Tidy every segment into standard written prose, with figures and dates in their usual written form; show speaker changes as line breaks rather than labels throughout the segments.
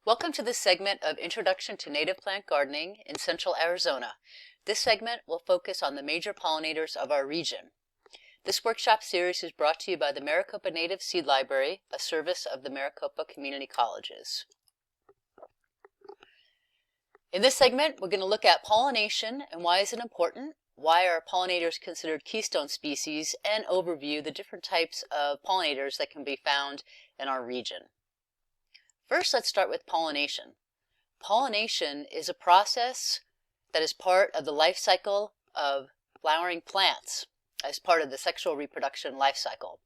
Welcome to this segment of Introduction to Native Plant Gardening in Central Arizona. This segment will focus on the major pollinators of our region. This workshop series is brought to you by the Maricopa Native Seed Library, a service of the Maricopa Community Colleges. In this segment, we're going to look at pollination and why is it important, why are pollinators considered keystone species, and overview the different types of pollinators that can be found in our region. First, let's start with pollination. Pollination is a process that is part of the life cycle of flowering plants as part of the sexual reproduction life cycle.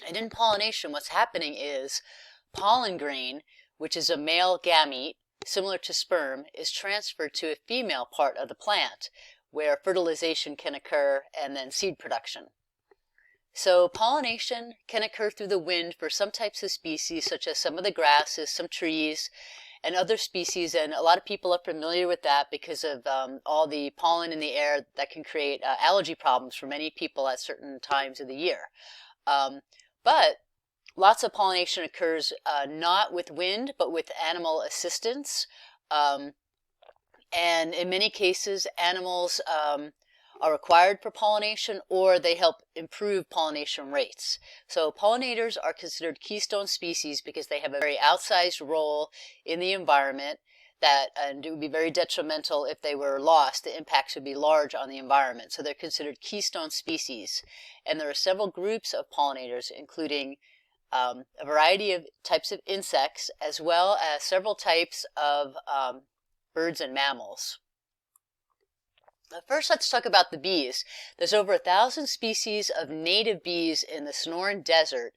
And in pollination, what's happening is pollen grain, which is a male gamete, similar to sperm, is transferred to a female part of the plant where fertilization can occur and then seed production. So pollination can occur through the wind for some types of species, such as some of the grasses, some trees, and other species. And a lot of people are familiar with that because of all the pollen in the air that can create allergy problems for many people at certain times of the year. But lots of pollination occurs not with wind, but with animal assistance. And in many cases, animals are required for pollination, or they help improve pollination rates. So pollinators are considered keystone species because they have a very outsized role in the environment and it would be very detrimental if they were lost. The impacts would be large on the environment. So they're considered keystone species. And there are several groups of pollinators, including a variety of types of insects, as well as several types of birds and mammals. First, let's talk about the bees. There's over 1,000 species of native bees in the Sonoran Desert,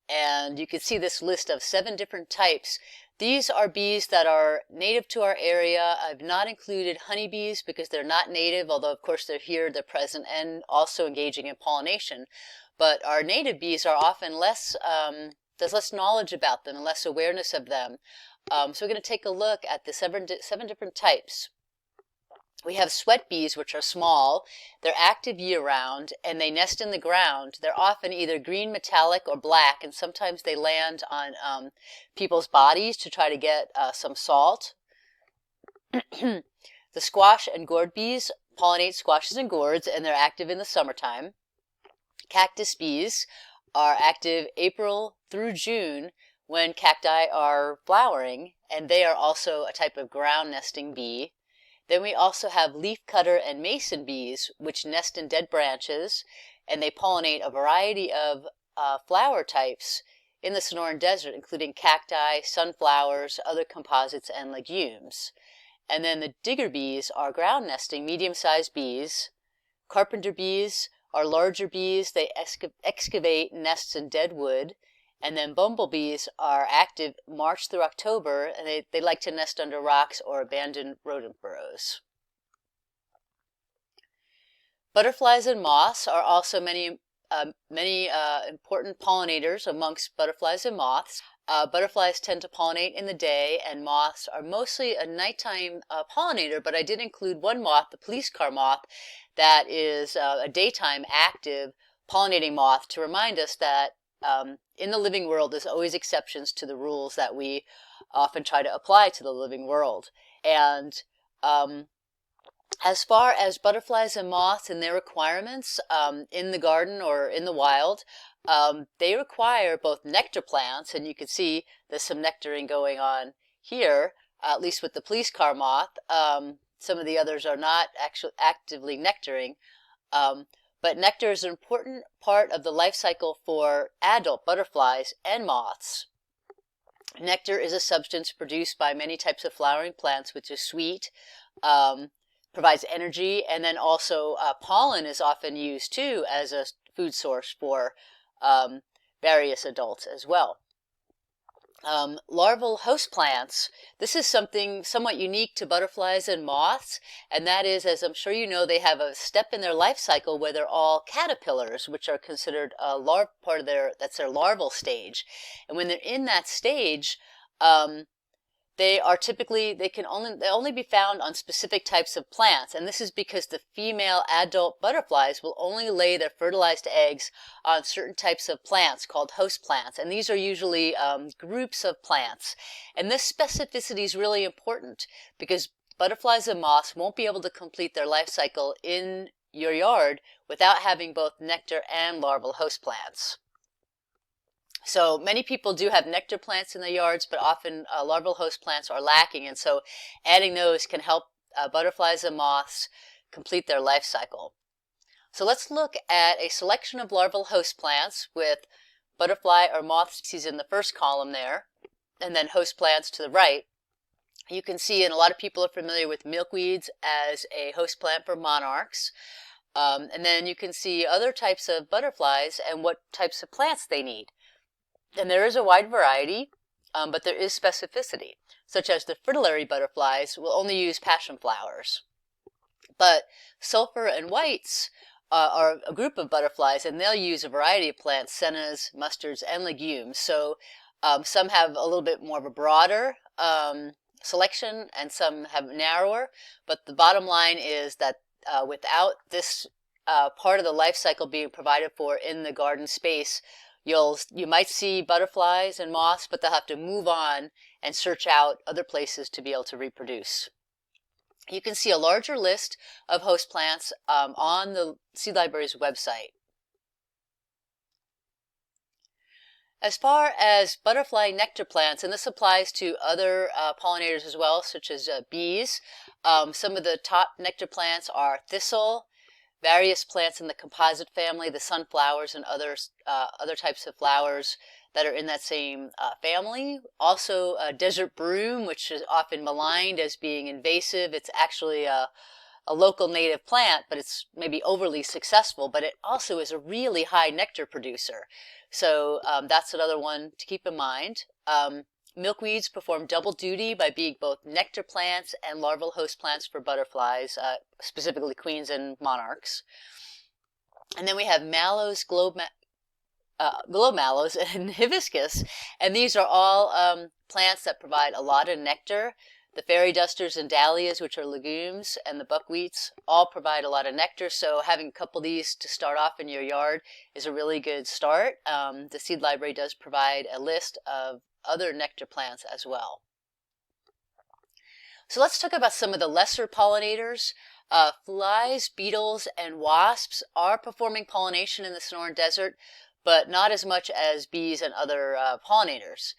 and you can see this list of 7 different types. These are bees that are native to our area. I've not included honeybees because they're not native, although of course they're here, they're present, and also engaging in pollination. But our native bees are often there's less knowledge about them and less awareness of them. So we're going to take a look at the seven different types. We have sweat bees, which are small. They're active year-round, and they nest in the ground. They're often either green metallic or black, and sometimes they land on people's bodies to try to get some salt. The squash and gourd bees pollinate squashes and gourds, and they're active in the summertime. Cactus bees are active April through June when cacti are flowering, and they are also a type of ground nesting bee. Then we also have leafcutter and mason bees, which nest in dead branches, and they pollinate a variety of flower types in the Sonoran Desert, including cacti, sunflowers, other composites, and legumes. And then the digger bees are ground nesting, medium-sized bees. Carpenter bees are larger bees. They excavate nests in dead wood. And then bumblebees are active March through October, and they like to nest under rocks or abandoned rodent burrows. Butterflies and moths are also many important pollinators amongst butterflies and moths. Butterflies tend to pollinate in the day, and moths are mostly a nighttime pollinator, but I did include one moth, the police car moth, that is a daytime active pollinating moth, to remind us that in the living world, there's always exceptions to the rules that we often try to apply to the living world. And as far as butterflies and moths and their requirements in the garden or in the wild, they require both nectar plants, and you can see there's some nectaring going on here, at least with the police car moth. Some of the others are not actually actively nectaring. But nectar is an important part of the life cycle for adult butterflies and moths. Nectar is a substance produced by many types of flowering plants, which is sweet, provides energy, and then also pollen is often used too as a food source for various adults as well. Larval host plants, this is something somewhat unique to butterflies and moths, and that is, as I'm sure you know, they have a step in their life cycle where they're all caterpillars, which are considered a that's their larval stage. And when they're in that stage, they can only be found on specific types of plants, and this is because the female adult butterflies will only lay their fertilized eggs on certain types of plants called host plants, and these are usually groups of plants. And this specificity is really important because butterflies and moths won't be able to complete their life cycle in your yard without having both nectar and larval host plants. So many people do have nectar plants in their yards, but often larval host plants are lacking, and so adding those can help butterflies and moths complete their life cycle. So let's look at a selection of larval host plants with butterfly or moth species in the first column there, and then host plants to the right. You can see, and a lot of people are familiar with milkweeds as a host plant for monarchs. And then you can see other types of butterflies and what types of plants they need. And there is a wide variety, but there is specificity, such as the fritillary butterflies will only use passion flowers. But sulfur and whites are a group of butterflies, and they'll use a variety of plants, sennas, mustards, and legumes. So some have a little bit more of a broader selection, and some have narrower. But the bottom line is that without this part of the life cycle being provided for in the garden space, you might see butterflies and moths, but they'll have to move on and search out other places to be able to reproduce. You can see a larger list of host plants on the Seed Library's website. As far as butterfly nectar plants, and this applies to other pollinators as well, such as bees, some of the top nectar plants are thistle, various plants in the composite family, the sunflowers and other types of flowers that are in that same family. Also desert broom, which is often maligned as being invasive. It's actually a local native plant, but it's maybe overly successful, but it also is a really high nectar producer. So that's another one to keep in mind. Milkweeds perform double duty by being both nectar plants and larval host plants for butterflies, specifically queens and monarchs. And then we have mallows, globe mallows, and hibiscus, and these are all plants that provide a lot of nectar. The fairy dusters and dahlias, which are legumes, and the buckwheats all provide a lot of nectar, so having a couple of these to start off in your yard is a really good start. The Seed Library does provide a list of other nectar plants as well. So let's talk about some of the lesser pollinators. Flies, beetles, and wasps are performing pollination in the Sonoran Desert, but not as much as bees and other pollinators.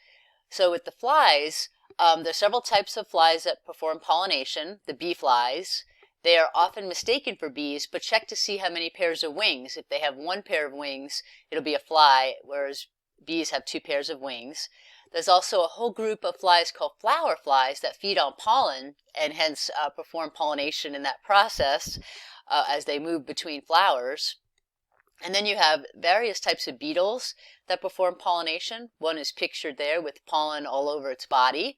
So with the flies, there's several types of flies that perform pollination. The bee flies, they are often mistaken for bees, but check to see how many pairs of wings. If they have one pair of wings, it'll be a fly, whereas bees have two pairs of wings. There's also a whole group of flies called flower flies that feed on pollen and hence perform pollination in that process as they move between flowers. And then you have various types of beetles that perform pollination. One is pictured there with pollen all over its body.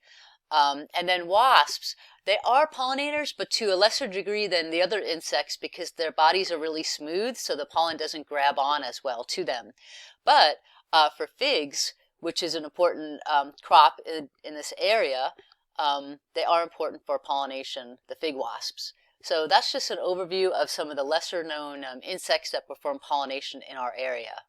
And then wasps, they are pollinators, but to a lesser degree than the other insects because their bodies are really smooth, so the pollen doesn't grab on as well to them. But for figs, which is an important crop in this area, they are important for pollination, the fig wasps. So that's just an overview of some of the lesser known insects that perform pollination in our area.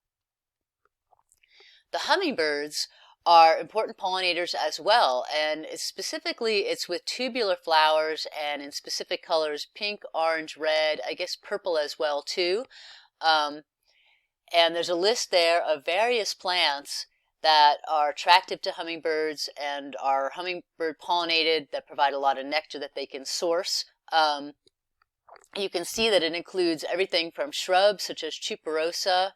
The hummingbirds are important pollinators as well, and specifically it's with tubular flowers and in specific colors, pink, orange, red, I guess purple as well too. And there's a list there of various plants that are attractive to hummingbirds and are hummingbird pollinated that provide a lot of nectar that they can source. You can see that it includes everything from shrubs such as tuberosa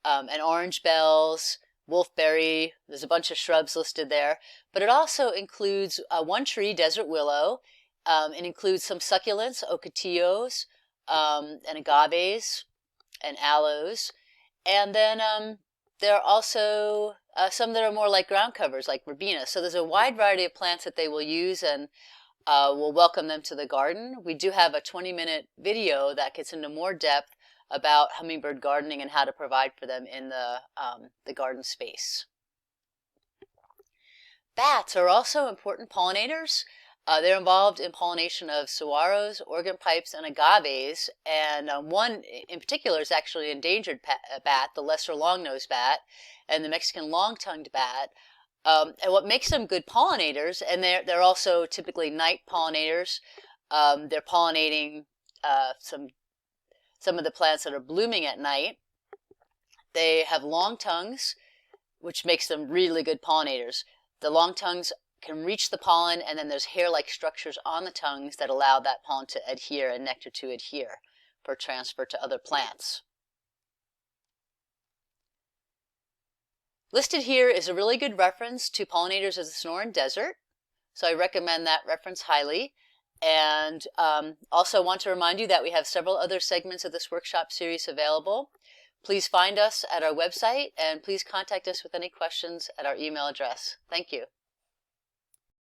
and orange bells, wolfberry. There's a bunch of shrubs listed there, but it also includes one tree, desert willow. It includes some succulents, ocotillos, and agaves, and aloes. And then there are also some that are more like ground covers, like verbena. So there's a wide variety of plants that they will use, and we'll welcome them to the garden. We do have a 20-minute video that gets into more depth about hummingbird gardening and how to provide for them in the garden space. Bats are also important pollinators. They're involved in pollination of saguaros, organ pipes, and agaves, and one in particular is actually an endangered bat, the lesser long-nosed bat, and the Mexican long-tongued bat. And what makes them good pollinators, and they're also typically night pollinators. They're pollinating some of the plants that are blooming at night. They have long tongues, which makes them really good pollinators. The long tongues can reach the pollen, and then there's hair-like structures on the tongues that allow that pollen to adhere and nectar to adhere for transfer to other plants. Listed here is a really good reference to pollinators of the Sonoran Desert, so I recommend that reference highly. And also want to remind you that we have several other segments of this workshop series available. Please find us at our website, and please contact us with any questions at our email address. Thank you.